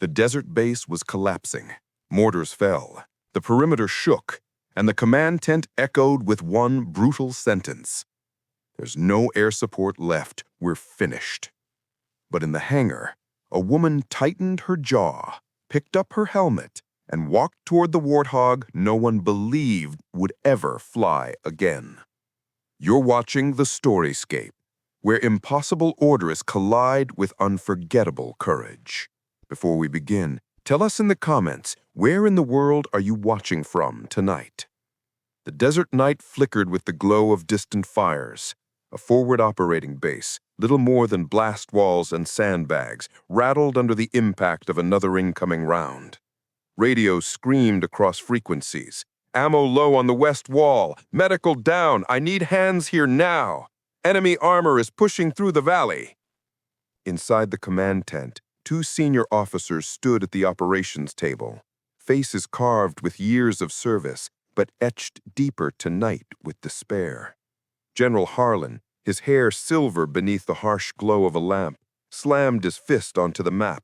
The desert base was collapsing. Mortars fell. The perimeter shook, and the command tent echoed with one brutal sentence. There's no air support left. We're finished. But in the hangar, a woman tightened her jaw, picked up her helmet, and walked toward the Warthog no one believed would ever fly again. You're watching the story Scape, where impossible orders collide with unforgettable courage. Before we begin, tell us in the comments, where in the world are you watching from tonight? The desert night flickered with the glow of distant fires. A forward operating base, little more than blast walls and sandbags, rattled under the impact of another incoming round. Radios screamed across frequencies. Ammo low on the west wall. Medical down. I need hands here now. Enemy armor is pushing through the valley. Inside the command tent, two senior officers stood at the operations table, faces carved with years of service, but etched deeper tonight with despair. General Harlan, his hair silver beneath the harsh glow of a lamp, slammed his fist onto the map.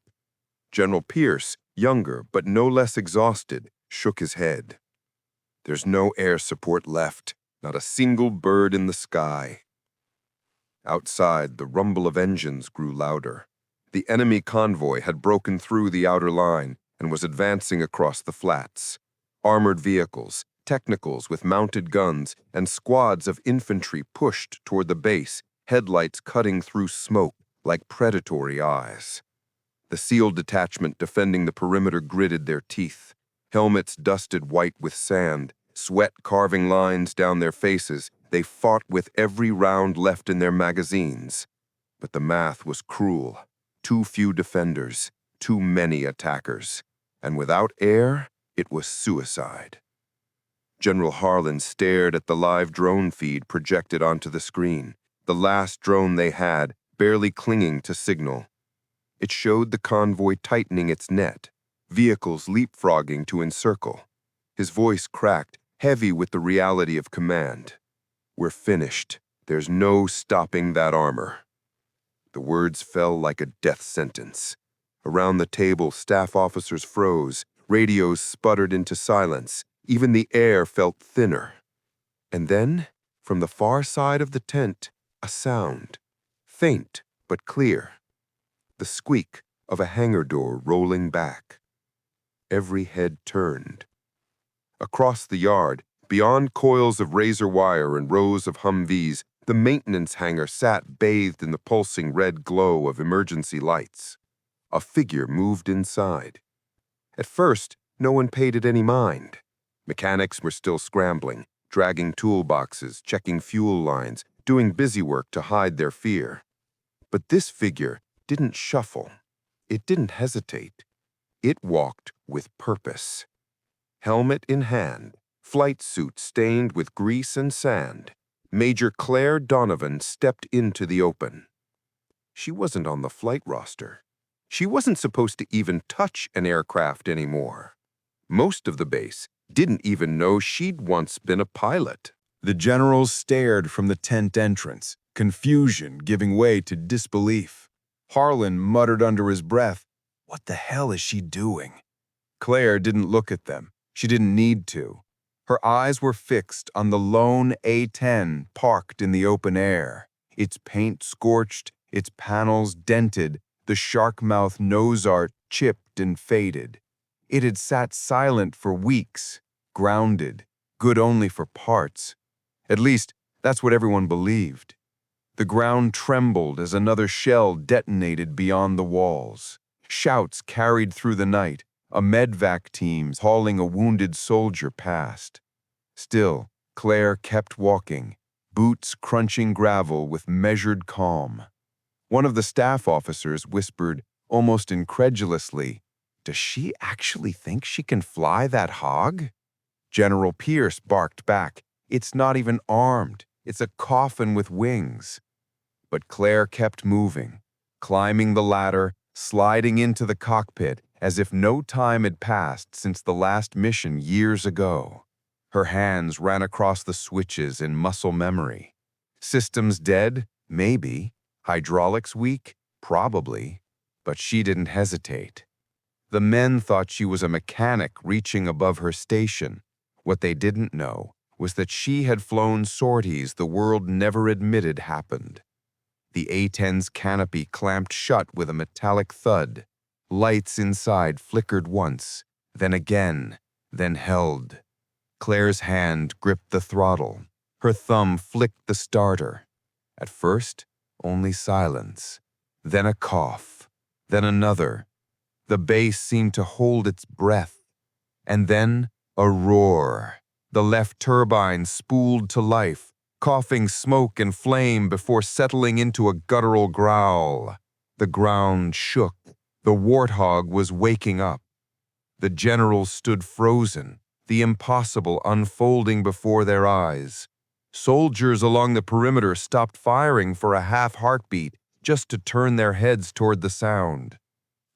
General Pierce, younger but no less exhausted, shook his head. There's no air support left, not a single bird in the sky. Outside, the rumble of engines grew louder. The enemy convoy had broken through the outer line and was advancing across the flats. Armored vehicles, technicals with mounted guns, and squads of infantry pushed toward the base, headlights cutting through smoke like predatory eyes. The SEAL detachment defending the perimeter gritted their teeth, helmets dusted white with sand, sweat carving lines down their faces. They fought with every round left in their magazines. But the math was cruel. Too few defenders, too many attackers. And without air, it was suicide. General Harlan stared at the live drone feed projected onto the screen, the last drone they had, barely clinging to signal. It showed the convoy tightening its net, vehicles leapfrogging to encircle. His voice cracked, heavy with the reality of command. We're finished. There's no stopping that armor. The words fell like a death sentence. Around the table, staff officers froze, radios sputtered into silence. Even the air felt thinner. And then, from the far side of the tent, a sound, faint but clear. The squeak of a hangar door rolling back. Every head turned. Across the yard, beyond coils of razor wire and rows of Humvees, the maintenance hangar sat bathed in the pulsing red glow of emergency lights. A figure moved inside. At first, no one paid it any mind. Mechanics were still scrambling, dragging toolboxes, checking fuel lines, doing busy work to hide their fear. But this figure didn't shuffle. It didn't hesitate. It walked with purpose. Helmet in hand, flight suit stained with grease and sand, Major Claire Donovan stepped into the open. She wasn't on the flight roster. She wasn't supposed to even touch an aircraft anymore. Most of the base didn't even know she'd once been a pilot. The generals stared from the tent entrance, confusion giving way to disbelief. Harlan muttered under his breath, "What the hell is she doing?" Claire didn't look at them. She didn't need to. Her eyes were fixed on the lone A-10 parked in the open air, its paint scorched, its panels dented, the shark-mouth nose art chipped and faded. It had sat silent for weeks, grounded, good only for parts. At least, that's what everyone believed. The ground trembled as another shell detonated beyond the walls. Shouts carried through the night, a medvac team hauling a wounded soldier past. Still, Claire kept walking, boots crunching gravel with measured calm. One of the staff officers whispered, almost incredulously, "Does she actually think she can fly that hog?" General Pierce barked back, "It's not even armed. It's a coffin with wings." But Claire kept moving, climbing the ladder, sliding into the cockpit as if no time had passed since the last mission years ago. Her hands ran across the switches in muscle memory. Systems dead? Maybe. Hydraulics weak? Probably. But she didn't hesitate. The men thought she was a mechanic reaching above her station. What they didn't know was that she had flown sorties the world never admitted happened. The A-10's canopy clamped shut with a metallic thud. Lights inside flickered once, then again, then held. Claire's hand gripped the throttle. Her thumb flicked the starter. At first, only silence. Then a cough. Then another. The base seemed to hold its breath. And then a roar. The left turbine spooled to life, coughing smoke and flame before settling into a guttural growl. The ground shook. The Warthog was waking up. The generals stood frozen, the impossible unfolding before their eyes. Soldiers along the perimeter stopped firing for a half heartbeat just to turn their heads toward the sound.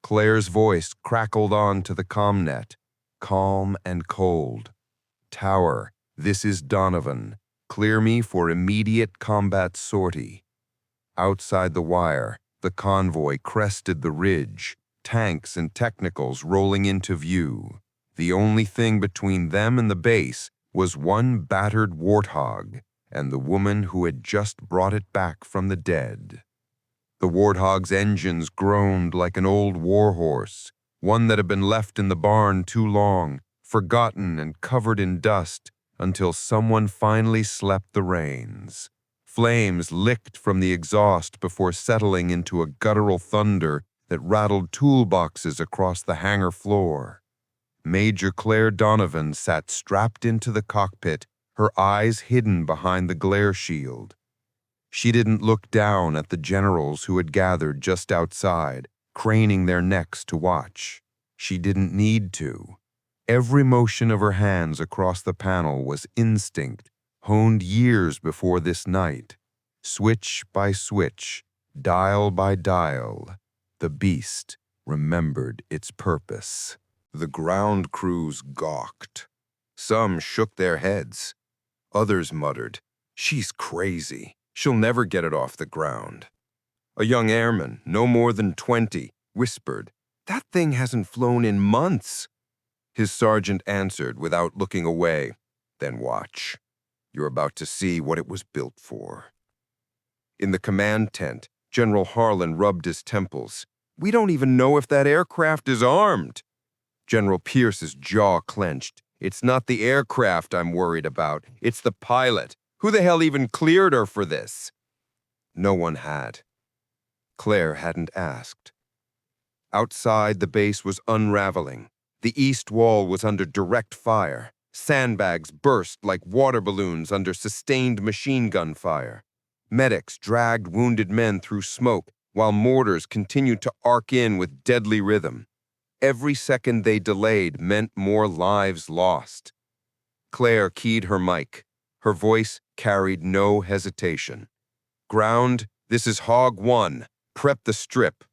Claire's voice crackled on to the commnet, calm and cold. "Tower, this is Donovan. Clear me for immediate combat sortie." Outside the wire, the convoy crested the ridge, tanks and technicals rolling into view. The only thing between them and the base was one battered Warthog and the woman who had just brought it back from the dead. The Warthog's engines groaned like an old warhorse, one that had been left in the barn too long, forgotten and covered in dust, until someone finally slept the reins. Flames licked from the exhaust before settling into a guttural thunder that rattled toolboxes across the hangar floor. Major Claire Donovan sat strapped into the cockpit, her eyes hidden behind the glare shield. She didn't look down at the generals who had gathered just outside, craning their necks to watch. She didn't need to. Every motion of her hands across the panel was instinct, honed years before this night. Switch by switch, dial by dial, the beast remembered its purpose. The ground crews gawked. Some shook their heads. Others muttered, "She's crazy. She'll never get it off the ground." A young airman, no more than 20, whispered, "That thing hasn't flown in months." His sergeant answered without looking away, "Then watch. You're about to see what it was built for." In the command tent, General Harlan rubbed his temples. "We don't even know if that aircraft is armed." General Pierce's jaw clenched. "It's not the aircraft I'm worried about. It's the pilot. Who the hell even cleared her for this?" No one had. Claire hadn't asked. Outside, the base was unraveling. The east wall was under direct fire. Sandbags burst like water balloons under sustained machine gun fire. Medics dragged wounded men through smoke, while mortars continued to arc in with deadly rhythm. Every second they delayed meant more lives lost. Claire keyed her mic. Her voice carried no hesitation. "Ground, this is Hog 1. Prep the strip."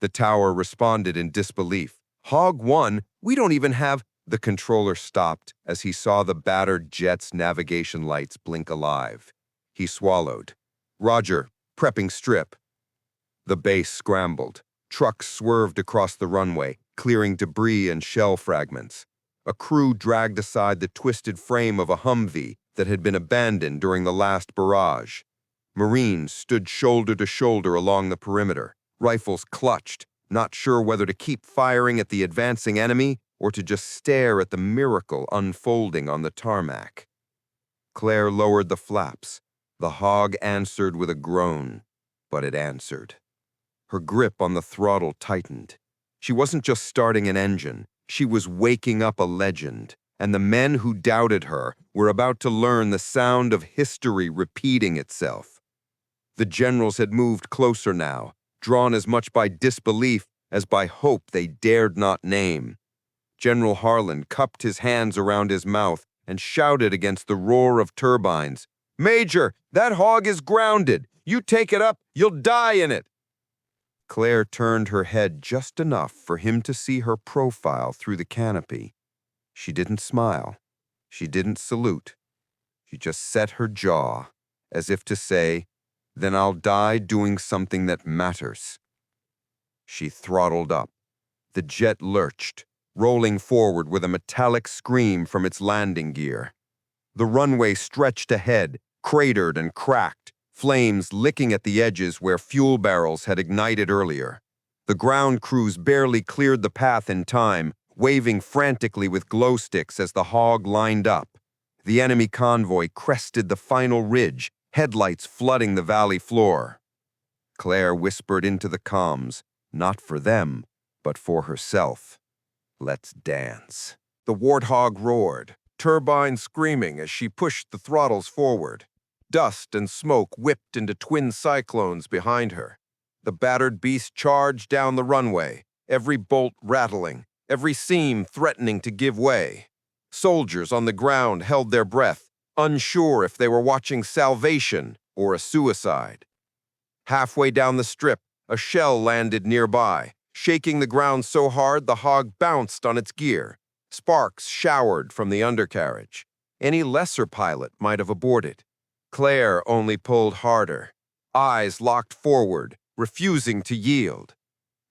The tower responded in disbelief. "Hog 1? We don't even have—" The controller stopped as he saw the battered jet's navigation lights blink alive. He swallowed. "Roger, prepping strip." The base scrambled. Trucks swerved across the runway, clearing debris and shell fragments. A crew dragged aside the twisted frame of a Humvee that had been abandoned during the last barrage. Marines stood shoulder to shoulder along the perimeter, rifles clutched, not sure whether to keep firing at the advancing enemy or to just stare at the miracle unfolding on the tarmac. Claire lowered the flaps. The Hog answered with a groan, but it answered. Her grip on the throttle tightened. She wasn't just starting an engine, she was waking up a legend, and the men who doubted her were about to learn the sound of history repeating itself. The generals had moved closer now, drawn as much by disbelief as by hope they dared not name. General Harlan cupped his hands around his mouth and shouted against the roar of turbines, "Major, that Hog is grounded! You take it up, you'll die in it!" Claire turned her head just enough for him to see her profile through the canopy. She didn't smile. She didn't salute. She just set her jaw, as if to say, "Then I'll die doing something that matters." She throttled up. The jet lurched, rolling forward with a metallic scream from its landing gear. The runway stretched ahead, cratered and cracked, flames licking at the edges where fuel barrels had ignited earlier. The ground crews barely cleared the path in time, waving frantically with glow sticks as the Hog lined up. The enemy convoy crested the final ridge, headlights flooding the valley floor. Claire whispered into the comms, not for them, but for herself. "Let's dance." The Warthog roared, turbines screaming as she pushed the throttles forward. Dust and smoke whipped into twin cyclones behind her. The battered beast charged down the runway, every bolt rattling, every seam threatening to give way. Soldiers on the ground held their breath, unsure if they were watching salvation or a suicide. Halfway down the strip, a shell landed nearby, shaking the ground so hard the Hog bounced on its gear. Sparks showered from the undercarriage. Any lesser pilot might have aborted. Claire only pulled harder, eyes locked forward, refusing to yield.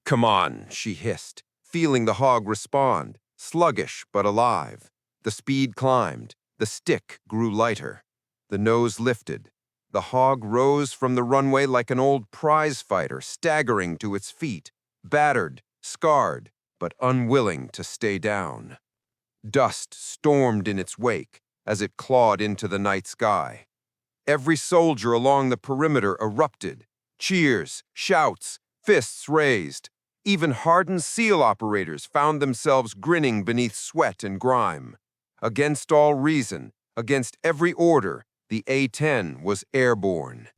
"Come on," she hissed, feeling the Hog respond, sluggish but alive. The speed climbed, the stick grew lighter. The nose lifted. The Hog rose from the runway like an old prize fighter, staggering to its feet, battered, scarred, but unwilling to stay down. Dust stormed in its wake as it clawed into the night sky. Every soldier along the perimeter erupted. Cheers, shouts, fists raised. Even hardened SEAL operators found themselves grinning beneath sweat and grime. Against all reason, against every order, the A-10 was airborne.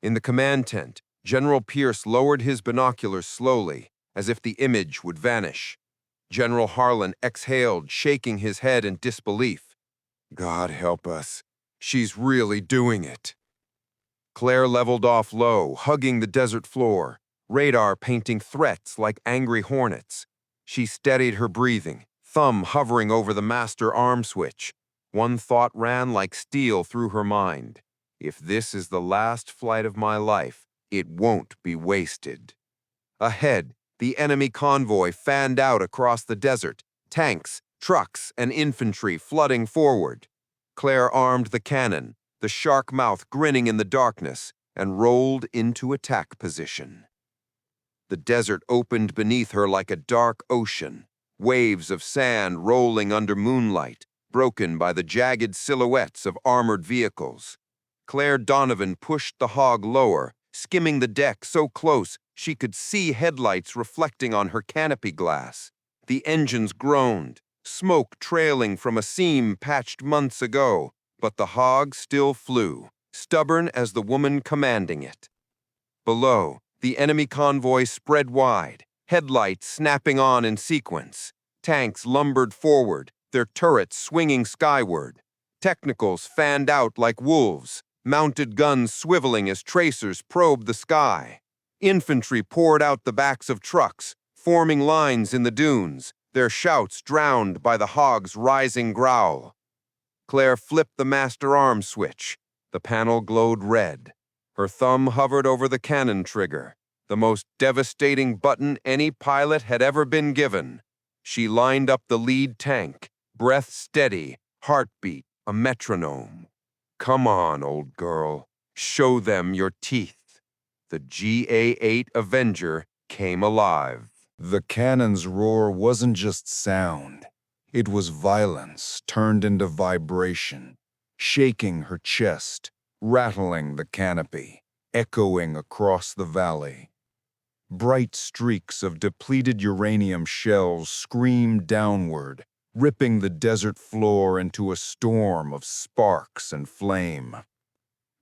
In the command tent, General Pierce lowered his binoculars slowly, as if the image would vanish. General Harlan exhaled, shaking his head in disbelief. "God help us. She's really doing it." Claire leveled off low, hugging the desert floor, radar painting threats like angry hornets. She steadied her breathing, thumb hovering over the master arm switch. One thought ran like steel through her mind. If this is the last flight of my life, it won't be wasted. Ahead, the enemy convoy fanned out across the desert, tanks, trucks, and infantry flooding forward. Claire armed the cannon, the shark mouth grinning in the darkness, and rolled into attack position. The desert opened beneath her like a dark ocean, waves of sand rolling under moonlight, broken by the jagged silhouettes of armored vehicles. Claire Donovan pushed the Hog lower, skimming the deck so close she could see headlights reflecting on her canopy glass. The engines groaned, smoke trailing from a seam patched months ago, but the Hog still flew, stubborn as the woman commanding it. Below, the enemy convoy spread wide, headlights snapping on in sequence. Tanks lumbered forward, their turrets swinging skyward. Technicals fanned out like wolves, mounted guns swiveling as tracers probed the sky. Infantry poured out the backs of trucks, forming lines in the dunes, their shouts drowned by the Hog's rising growl. Claire flipped the master arm switch. The panel glowed red. Her thumb hovered over the cannon trigger, the most devastating button any pilot had ever been given. She lined up the lead tank, breath steady, heartbeat a metronome. "Come on, old girl. Show them your teeth." The GA-8 Avenger came alive. The cannon's roar wasn't just sound. It was violence turned into vibration, shaking her chest, rattling the canopy, echoing across the valley. Bright streaks of depleted uranium shells screamed downward, ripping the desert floor into a storm of sparks and flame.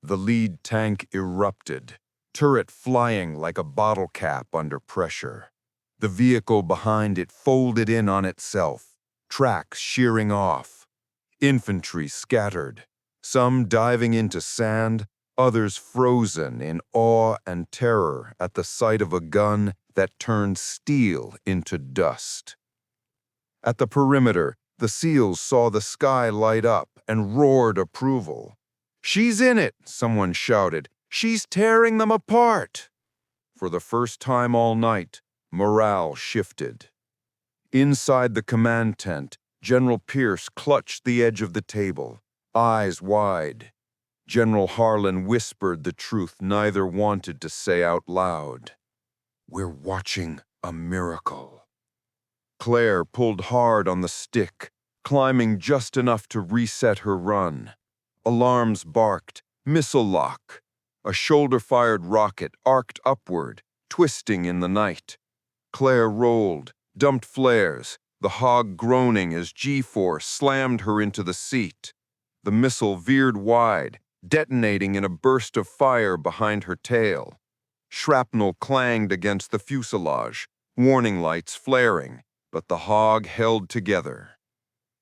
The lead tank erupted, turret flying like a bottle cap under pressure. The vehicle behind it folded in on itself, tracks shearing off. Infantry scattered, some diving into sand, others frozen in awe and terror at the sight of a gun that turned steel into dust. At the perimeter, the SEALs saw the sky light up and roared approval. "She's in it," someone shouted. "She's tearing them apart." For the first time all night, morale shifted. Inside the command tent, General Pierce clutched the edge of the table, eyes wide. General Harlan whispered the truth neither wanted to say out loud. "We're watching a miracle." Claire pulled hard on the stick, climbing just enough to reset her run. Alarms barked, missile lock. A shoulder-fired rocket arced upward, twisting in the night. Claire rolled, dumped flares, the hog groaning as G-force slammed her into the seat. The missile veered wide, detonating in a burst of fire behind her tail. Shrapnel clanged against the fuselage, warning lights flaring, but the hog held together.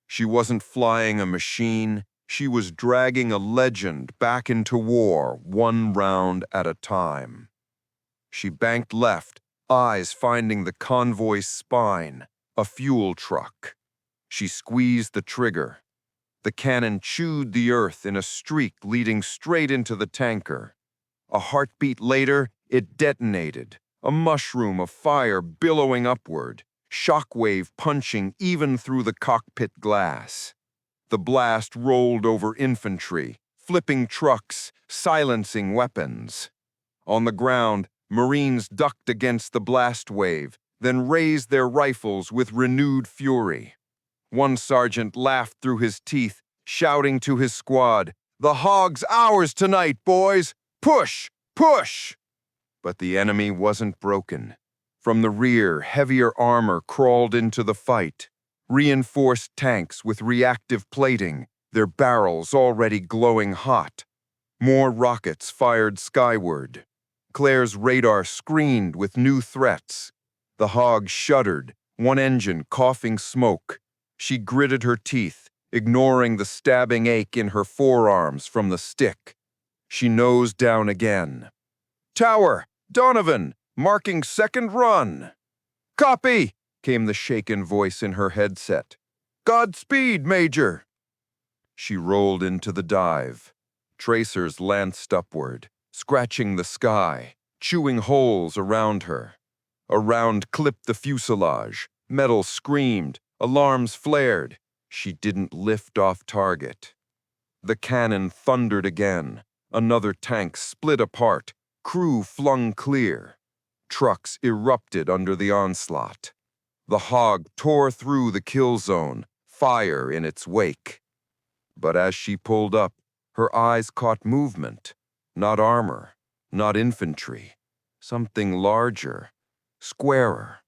She wasn't flying a machine, she was dragging a legend back into war, one round at a time. She banked left, eyes finding the convoy's spine, a fuel truck. She squeezed the trigger. The cannon chewed the earth in a streak leading straight into the tanker. A heartbeat later, it detonated, a mushroom of fire billowing upward, shockwave punching even through the cockpit glass. The blast rolled over infantry, flipping trucks, silencing weapons. On the ground, Marines ducked against the blast wave, then raised their rifles with renewed fury. One sergeant laughed through his teeth, shouting to his squad, "The hog's ours tonight, boys! Push! Push!" But the enemy wasn't broken. From the rear, heavier armor crawled into the fight. Reinforced tanks with reactive plating, their barrels already glowing hot. More rockets fired skyward. Claire's radar screened with new threats. The hog shuddered, one engine coughing smoke. She gritted her teeth, ignoring the stabbing ache in her forearms from the stick. She nosed down again. "Tower! Donovan! Marking second run!" "Copy!" came the shaken voice in her headset. "Godspeed, Major!" She rolled into the dive. Tracers lanced upward, scratching the sky, chewing holes around her. A round clipped the fuselage. Metal screamed. Alarms flared. She didn't lift off target. The cannon thundered again. Another tank split apart. Crew flung clear. Trucks erupted under the onslaught. The hog tore through the kill zone, fire in its wake. But as she pulled up, her eyes caught movement. Not armor, not infantry. Something larger, squarer.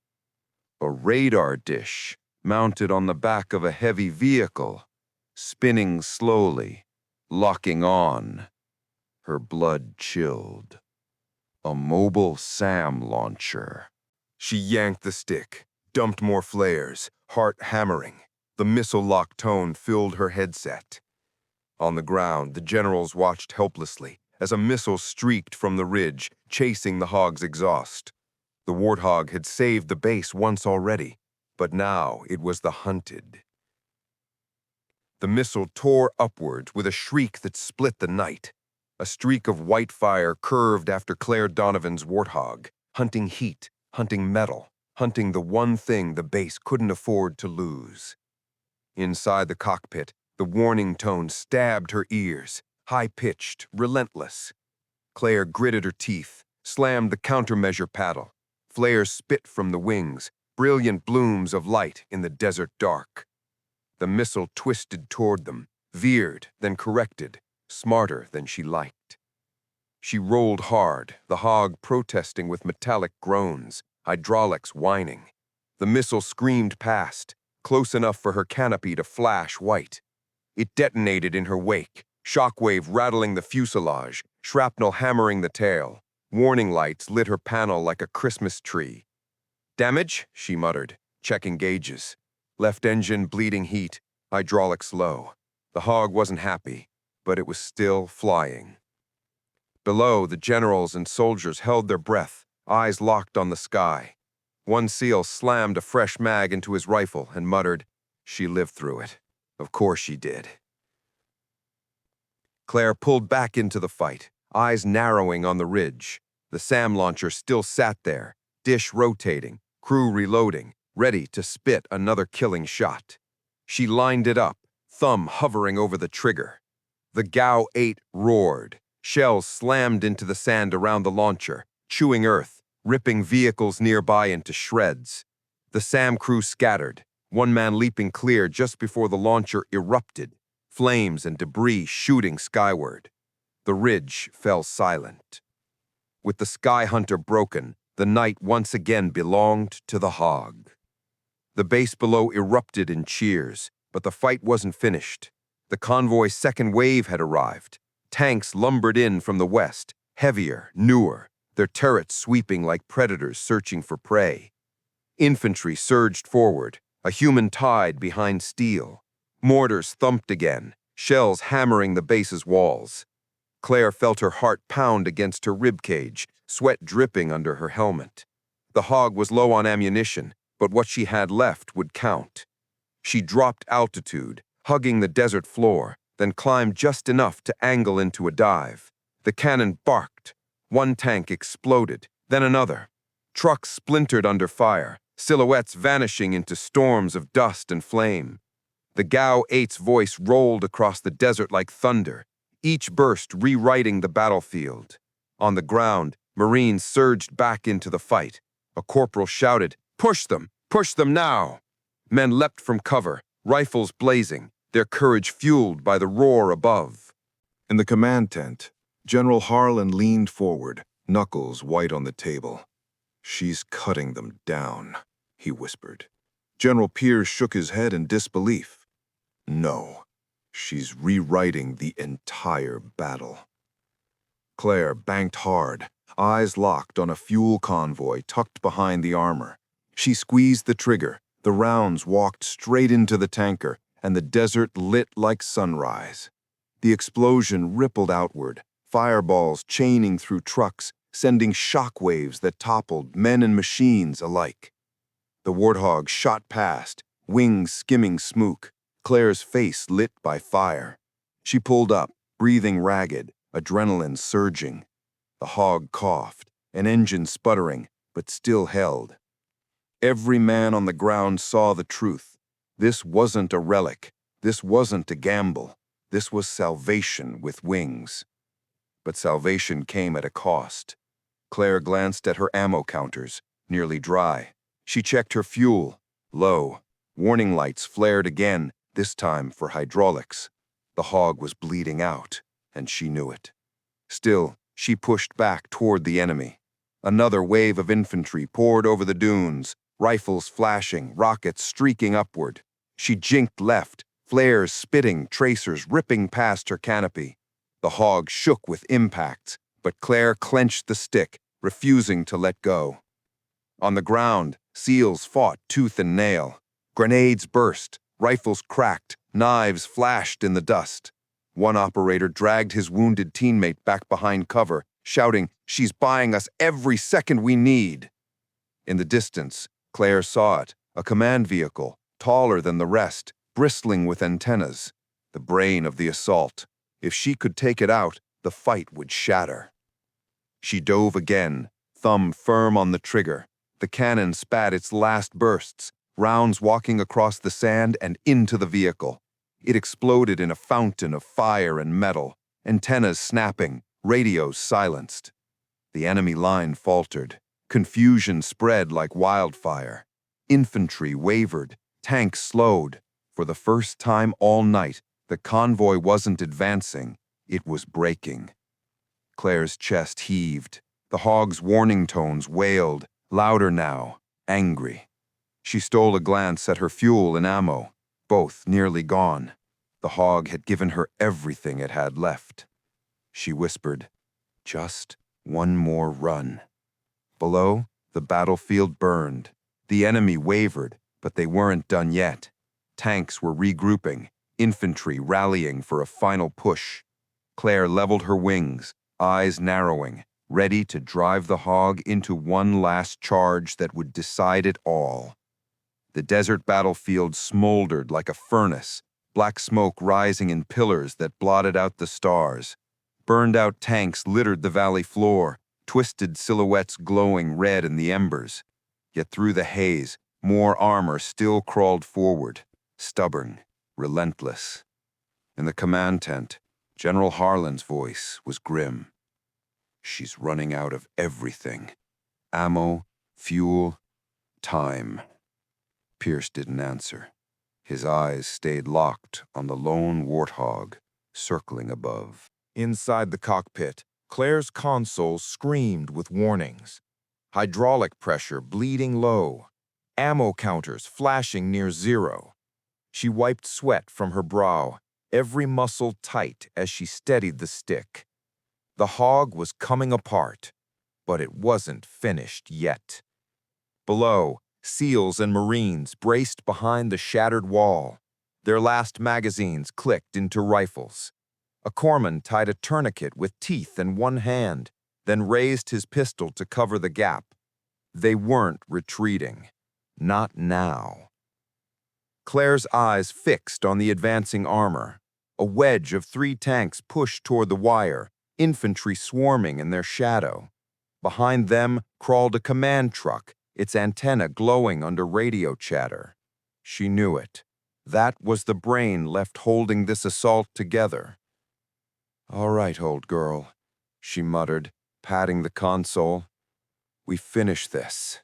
A radar dish mounted on the back of a heavy vehicle, spinning slowly, locking on. Her blood chilled. A mobile SAM launcher. She yanked the stick, dumped more flares, heart hammering. The missile-lock tone filled her headset. On the ground, the generals watched helplessly as a missile streaked from the ridge, chasing the hog's exhaust. The Warthog had saved the base once already, but now it was the hunted. The missile tore upwards with a shriek that split the night. A streak of white fire curved after Claire Donovan's Warthog, hunting heat, hunting metal, hunting the one thing the base couldn't afford to lose. Inside the cockpit, the warning tone stabbed her ears, high-pitched, relentless. Claire gritted her teeth, slammed the countermeasure paddle. Flares spit from the wings, brilliant blooms of light in the desert dark. The missile twisted toward them, veered, then corrected, smarter than she liked. She rolled hard, the hog protesting with metallic groans, hydraulics whining. The missile screamed past, close enough for her canopy to flash white. It detonated in her wake, shockwave rattling the fuselage, shrapnel hammering the tail. Warning lights lit her panel like a Christmas tree. "Damage?" she muttered, checking gauges. Left engine bleeding heat, hydraulics low. The hog wasn't happy, but it was still flying. Below, the generals and soldiers held their breath, eyes locked on the sky. One SEAL slammed a fresh mag into his rifle and muttered, "She lived through it. Of course she did." Claire pulled back into the fight, eyes narrowing on the ridge. The SAM launcher still sat there, dish rotating, crew reloading, ready to spit another killing shot. She lined it up, thumb hovering over the trigger. The GAU-8 roared. Shells slammed into the sand around the launcher, chewing earth, ripping vehicles nearby into shreds. The SAM crew scattered, one man leaping clear just before the launcher erupted, flames and debris shooting skyward. The ridge fell silent. With the Sky Hunter broken, the night once again belonged to the Hog. The base below erupted in cheers, but the fight wasn't finished. The convoy's second wave had arrived. Tanks lumbered in from the west, heavier, newer, their turrets sweeping like predators searching for prey. Infantry surged forward, a human tide behind steel. Mortars thumped again, shells hammering the base's walls. Claire felt her heart pound against her ribcage, sweat dripping under her helmet. The Hog was low on ammunition, but what she had left would count. She dropped altitude, hugging the desert floor, then climbed just enough to angle into a dive. The cannon barked. One tank exploded, then another. Trucks splintered under fire, silhouettes vanishing into storms of dust and flame. The GAU-8's voice rolled across the desert like thunder, each burst rewriting the battlefield. On the ground, Marines surged back into the fight. A corporal shouted, push them now!" Men leapt from cover, rifles blazing, their courage fueled by the roar above. In the command tent, General Harlan leaned forward, knuckles white on the table. "She's cutting them down," he whispered. General Pierce shook his head in disbelief. "No, she's rewriting the entire battle." Claire banked hard, eyes locked on a fuel convoy tucked behind the armor. She squeezed the trigger, the rounds walked straight into the tanker, and the desert lit like sunrise. The explosion rippled outward, fireballs chaining through trucks, sending shockwaves that toppled men and machines alike. The Warthog shot past, wings skimming smoke, Claire's face lit by fire. She pulled up, breathing ragged, adrenaline surging. The Hog coughed, an engine sputtering, but still held. Every man on the ground saw the truth. This wasn't a relic. This wasn't a gamble. This was salvation with wings. But salvation came at a cost. Claire glanced at her ammo counters, nearly dry. She checked her fuel, low. Warning lights flared again, this time for hydraulics. The Hog was bleeding out, and she knew it. Still, she pushed back toward the enemy. Another wave of infantry poured over the dunes, rifles flashing, rockets streaking upward. She jinked left, flares spitting, tracers ripping past her canopy. The Hog shook with impacts, but Claire clenched the stick, refusing to let go. On the ground, SEALs fought tooth and nail. Grenades burst, rifles cracked, knives flashed in the dust. One operator dragged his wounded teammate back behind cover, shouting, "She's buying us every second we need." In the distance, Claire saw it, a command vehicle, taller than the rest, bristling with antennas. The brain of the assault. If she could take it out, the fight would shatter. She dove again, thumb firm on the trigger. The cannon spat its last bursts, rounds walking across the sand and into the vehicle. It exploded in a fountain of fire and metal, antennas snapping, radios silenced. The enemy line faltered. Confusion spread like wildfire. Infantry wavered, tanks slowed. For the first time all night, the convoy wasn't advancing, it was breaking. Claire's chest heaved. The Hog's warning tones wailed, louder now, angry. She stole a glance at her fuel and ammo, both nearly gone. The Hog had given her everything it had left. She whispered, "Just one more run." Below, the battlefield burned. The enemy wavered, but they weren't done yet. Tanks were regrouping, infantry rallying for a final push. Claire leveled her wings, eyes narrowing, ready to drive the Hog into one last charge that would decide it all. The desert battlefield smoldered like a furnace, black smoke rising in pillars that blotted out the stars. Burned-out tanks littered the valley floor, twisted silhouettes glowing red in the embers. Yet through the haze, More armor still crawled forward, stubborn, relentless. In the command tent, General Harlan's voice was grim. She's running out of everything. Ammo, fuel, time. Pierce didn't answer. His eyes stayed locked on the lone Warthog, circling above. Inside the cockpit, Claire's console screamed with warnings. Hydraulic pressure bleeding low. Ammo counters flashing near zero. She wiped sweat from her brow, every muscle tight as she steadied the stick. The hog was coming apart, but it wasn't finished yet. Below, SEALs and Marines braced behind the shattered wall. Their last magazines clicked into rifles. A corpsman tied a tourniquet with teeth in one hand, then raised his pistol to cover the gap. They weren't retreating. Not now. Claire's eyes fixed on the advancing armor. A wedge of 3 tanks pushed toward the wire, infantry swarming in their shadow. Behind them crawled a command truck, its antenna glowing under radio chatter. She knew it. That was the brain left holding this assault together. "All right, old girl," she muttered, patting the console. "We finish this."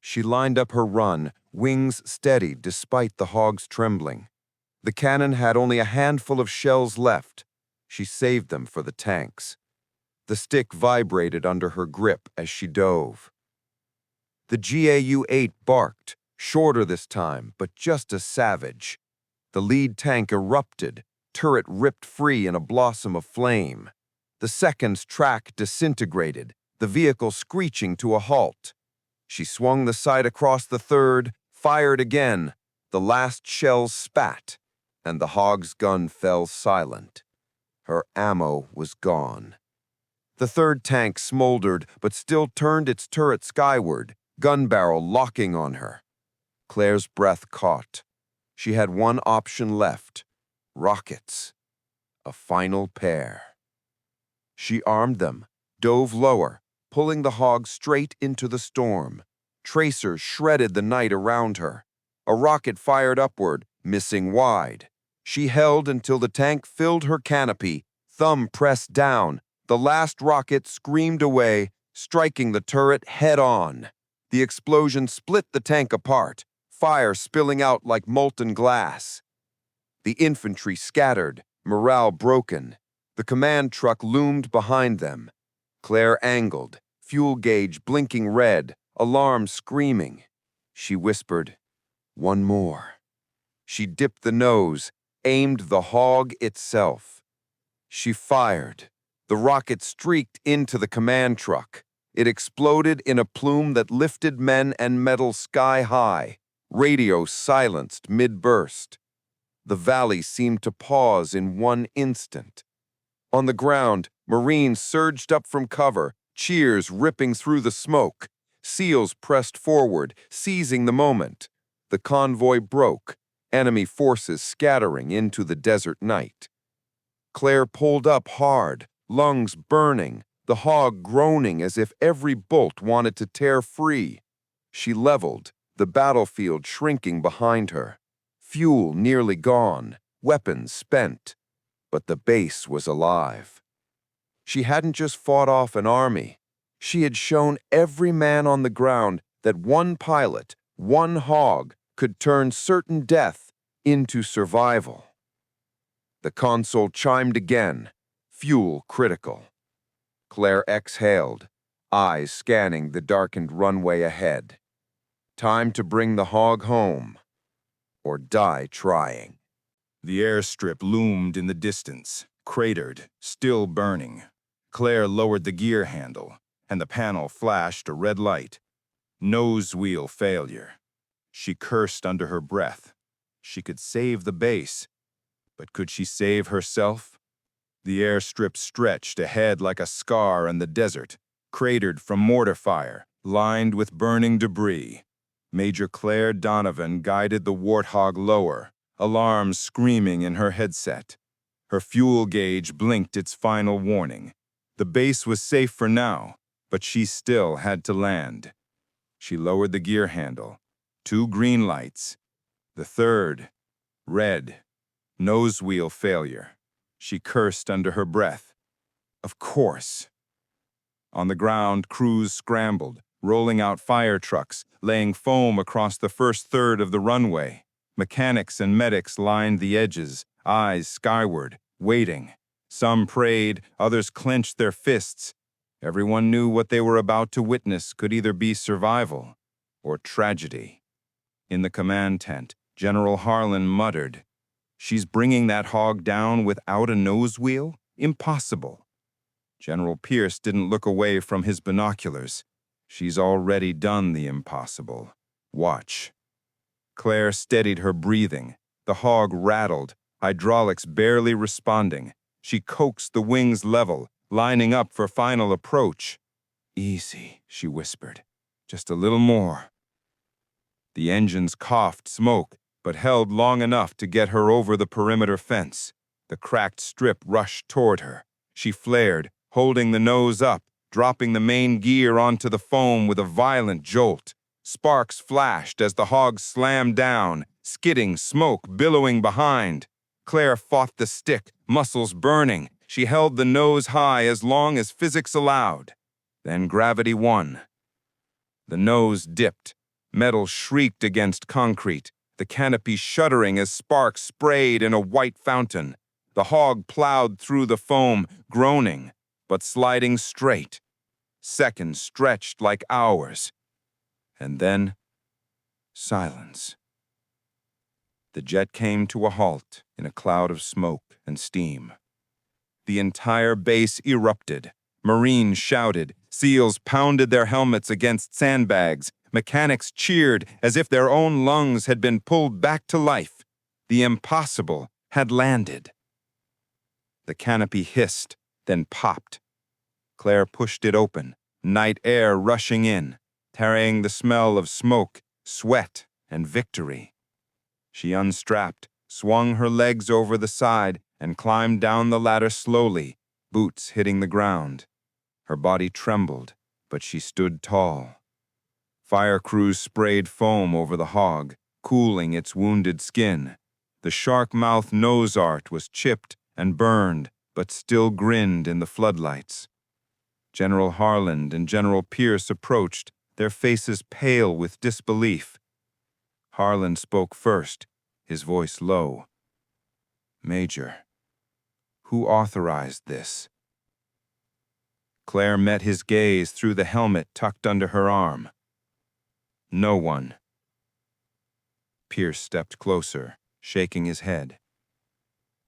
She lined up her run, wings steady despite the hog's trembling. The cannon had only a handful of shells left. She saved them for the tanks. The stick vibrated under her grip as she dove. The GAU-8 barked, shorter this time, but just as savage. The lead tank erupted, turret ripped free in a blossom of flame. The second's track disintegrated, the vehicle screeching to a halt. She swung the sight across the third, fired again. The last shells spat, and the hog's gun fell silent. Her ammo was gone. The third tank smoldered, but still turned its turret skyward, gun barrel locking on her. Claire's breath caught. She had one option left: rockets. A final pair. She armed them, dove lower, pulling the hog straight into the storm. Tracers shredded the night around her. A rocket fired upward, missing wide. She held until the tank filled her canopy, thumb pressed down. The last rocket screamed away, striking the turret head-on. The explosion split the tank apart, fire spilling out like molten glass. The infantry scattered, morale broken. The command truck loomed behind them. Claire angled, fuel gauge blinking red, alarm screaming. She whispered, "One more." She dipped the nose, aimed the hog itself. She fired. The rocket streaked into the command truck. It exploded in a plume that lifted men and metal sky high. Radio silenced mid-burst. The valley seemed to pause in one instant. On the ground, Marines surged up from cover, cheers ripping through the smoke. SEALs pressed forward, seizing the moment. The convoy broke, enemy forces scattering into the desert night. Claire pulled up hard, lungs burning, the hog groaning as if every bolt wanted to tear free. She leveled, the battlefield shrinking behind her. Fuel nearly gone, weapons spent. But the base was alive. She hadn't just fought off an army. She had shown every man on the ground that one pilot, one hog, could turn certain death into survival. The console chimed again, fuel critical. Claire exhaled, eyes scanning the darkened runway ahead. Time to bring the hog home, or die trying. The airstrip loomed in the distance, cratered, still burning. Claire lowered the gear handle, and the panel flashed a red light. Nose wheel failure. She cursed under her breath. She could save the base, but could she save herself? The airstrip stretched ahead like a scar in the desert, cratered from mortar fire, lined with burning debris. Major Claire Donovan guided the Warthog lower, alarms screaming in her headset. Her fuel gauge blinked its final warning. The base was safe for now, but she still had to land. She lowered the gear handle, 2 green lights. The third, red, nose wheel failure. She cursed under her breath. Of course. On the ground, crews scrambled, rolling out fire trucks, laying foam across the first third of the runway. Mechanics and medics lined the edges, eyes skyward, waiting. Some prayed, others clenched their fists. Everyone knew what they were about to witness could either be survival or tragedy. In the command tent, General Harlan muttered, "She's bringing that hog down without a nose wheel? Impossible." General Pierce didn't look away from his binoculars. "She's already done the impossible. Watch." Claire steadied her breathing. The hog rattled, hydraulics barely responding. She coaxed the wings level, lining up for final approach. "Easy," she whispered. "Just a little more." The engines coughed smoke, but held long enough to get her over the perimeter fence. The cracked strip rushed toward her. She flared, holding the nose up, dropping the main gear onto the foam with a violent jolt. Sparks flashed as the hog slammed down, skidding, smoke billowing behind. Claire fought the stick, muscles burning. She held the nose high as long as physics allowed. Then gravity won. The nose dipped. Metal shrieked against concrete, the canopy shuddering as sparks sprayed in a white fountain. The hog plowed through the foam, groaning, but sliding straight. Seconds stretched like hours. And then, silence. The jet came to a halt in a cloud of smoke and steam. The entire base erupted. Marines shouted, SEALs pounded their helmets against sandbags, mechanics cheered as if their own lungs had been pulled back to life. The impossible had landed. The canopy hissed, then popped. Claire pushed it open, night air rushing in, carrying the smell of smoke, sweat, and victory. She unstrapped, swung her legs over the side, and climbed down the ladder slowly, boots hitting the ground. Her body trembled, but she stood tall. Fire crews sprayed foam over the hog, cooling its wounded skin. The shark-mouth nose art was chipped and burned, but still grinned in the floodlights. General Harlan and General Pierce approached, their faces pale with disbelief. Harlan spoke first, his voice low. "Major, who authorized this?" Claire met his gaze through the helmet tucked under her arm. "No one." Pierce stepped closer, shaking his head.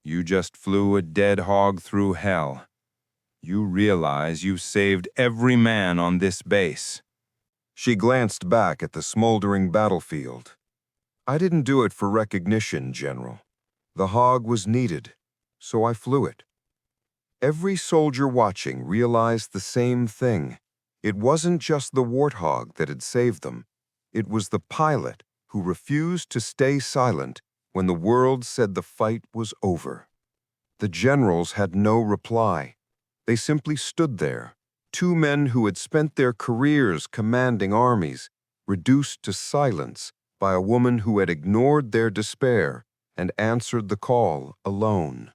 "You just flew a dead hog through hell. You realize you saved every man on this base." She glanced back at the smoldering battlefield. "I didn't do it for recognition, General. The hog was needed, so I flew it." Every soldier watching realized the same thing. It wasn't just the Warthog that had saved them. It was the pilot who refused to stay silent when the world said the fight was over. The generals had no reply. They simply stood there, two men who had spent their careers commanding armies, reduced to silence by a woman who had ignored their despair and answered the call alone.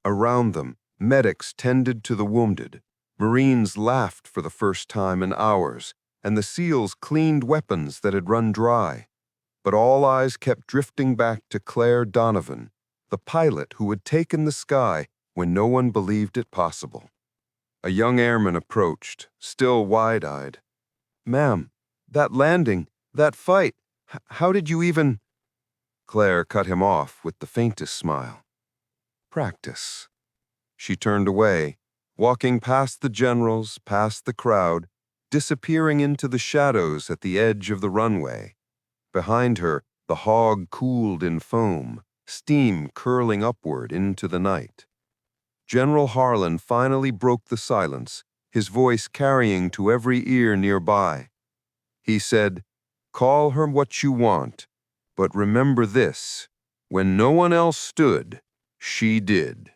Around them, medics tended to the wounded, Marines laughed for the first time in hours, and the SEALs cleaned weapons that had run dry. But all eyes kept drifting back to Claire Donovan, the pilot who had taken the sky when no one believed it possible. A young airman approached, still wide-eyed. "Ma'am, that landing, that fight, how did you even—" Claire cut him off with the faintest smile. "Practice." She turned away, walking past the generals, past the crowd, disappearing into the shadows at the edge of the runway. Behind her, the hog cooled in foam, steam curling upward into the night. General Harlan finally broke the silence, his voice carrying to every ear nearby. He said, "Call her what you want, but remember this, when no one else stood, she did."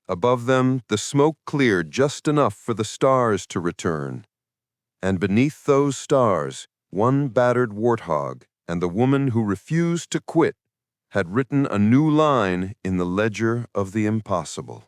Above them, the smoke cleared just enough for the stars to return. And beneath those stars, one battered Warthog and the woman who refused to quit had written a new line in the ledger of the impossible.